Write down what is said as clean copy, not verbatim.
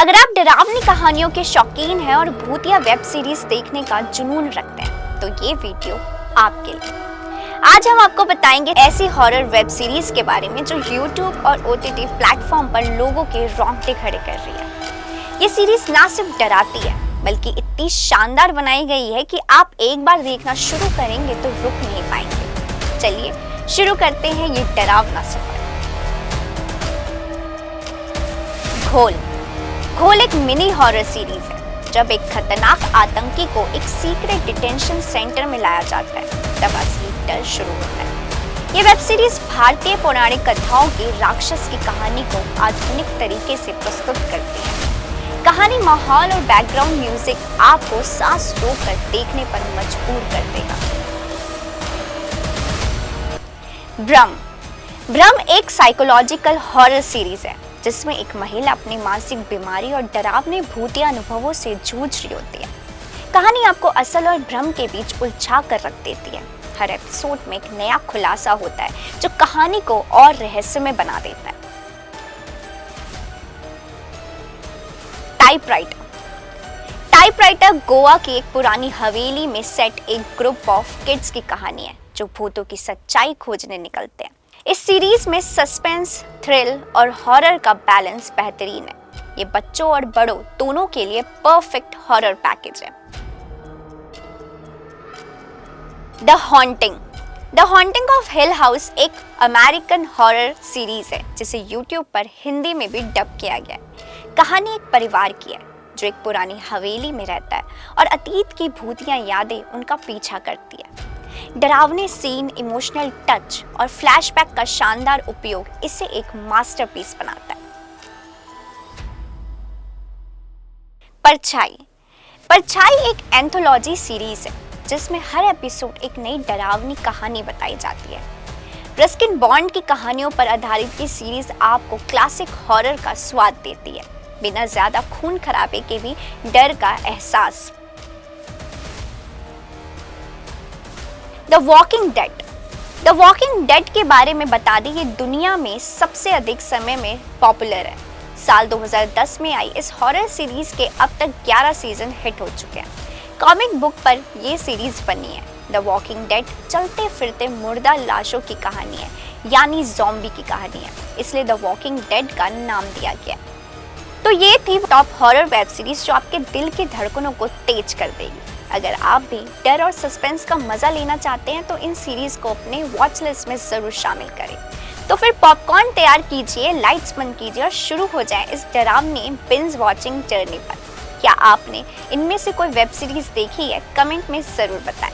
अगर आप डरावनी कहानियों के शौकीन हैं और भूतिया वेब सीरीज देखने का जुनून रखते हैं तो ये वीडियो आपके लिए। आज हम आपको बताएंगे ऐसी हॉरर वेब सीरीज के बारे में जो YouTube और OTT प्लेटफॉर्म पर लोगों के रोंगटे खड़े कर रही है। ये सीरीज ना सिर्फ डराती है बल्कि इतनी शानदार बनाई गई है कि आप एक बार देखना शुरू करेंगे तो रुक नहीं पाएंगे। चलिए शुरू करते हैं ये डरावना सफर। घोल एक मिनी हॉरर सीरीज है। जब एक खतरनाक आतंकी को एक सीक्रेट डिटेंशन सेंटर में लाया जाता है तब असली डर शुरू होता है। ये वेब सीरीज भारतीय पौराणिक कथाओं की राक्षस की कहानी को आधुनिक तरीके से प्रस्तुत करती है। कहानी, माहौल और बैकग्राउंड म्यूजिक आपको सांस रोककर देखने पर मजबूर कर देगा। भ्रम एक साइकोलॉजिकल हॉरर सीरीज है जिसमें एक महिला अपनी मानसिक बीमारी और डरावने भूतिया अनुभवों से जूझ रही होती है। कहानी आपको असल और भ्रम के बीच उलझा कर रख देती है। हर एपिसोड में एक नया खुलासा होता है जो कहानी को और रहस्यमय बना देता है। टाइपराइटर गोवा की एक पुरानी हवेली में सेट एक ग्रुप ऑफ किड्स की कहानी है जो भूतों की सच्चाई खोजने निकलते हैं। इस सीरीज में सस्पेंस, थ्रिल और हॉरर का बैलेंस बेहतरीन है। ये बच्चों और बड़ों दोनों के लिए परफेक्ट हॉरर पैकेज है। The haunting of hill house एक अमेरिकन हॉरर सीरीज है जिसे YouTube पर हिंदी में भी डब किया गया है। कहानी एक परिवार की है जो एक पुरानी हवेली में रहता है और अतीत की भूतिया यादें उनका पीछा करती है। डरावने सीन, इमोशनल टच और फ्लैशबैक का शानदार उपयोग इसे एक मास्टरपीस बनाता है। परछाई एक एंथोलॉजी सीरीज है जिसमें हर एपिसोड एक नई डरावनी कहानी बताई जाती है। रस्किन बॉन्ड की कहानियों पर आधारित ये सीरीज आपको क्लासिक हॉरर का स्वाद देती है, बिना ज्यादा खून खराबे के भी डर का एहसास। द वॉकिंग डेड के बारे में बता दें, ये दुनिया में सबसे अधिक समय में पॉपुलर है। साल 2010 में आई इस हॉरर सीरीज के अब तक 11 सीजन हिट हो चुके हैं। कॉमिक बुक पर ये सीरीज बनी है। द वॉकिंग डेड चलते फिरते मुर्दा लाशों की कहानी है, यानी ज़ॉम्बी की कहानी है, इसलिए द वॉकिंग डेड का नाम दिया गया। तो ये थी टॉप हॉरर वेब सीरीज जो आपके दिल की धड़कनों को तेज कर देगी। अगर आप भी डर और सस्पेंस का मजा लेना चाहते हैं तो इन सीरीज को अपने वॉच लिस्ट में जरूर शामिल करें। तो फिर पॉपकॉर्न तैयार कीजिए, लाइट्स बंद कीजिए और शुरू हो जाए इस डरावनी बिंज वॉचिंग जर्नी पर। क्या आपने इनमें से कोई वेब सीरीज देखी है? कमेंट में जरूर बताएं।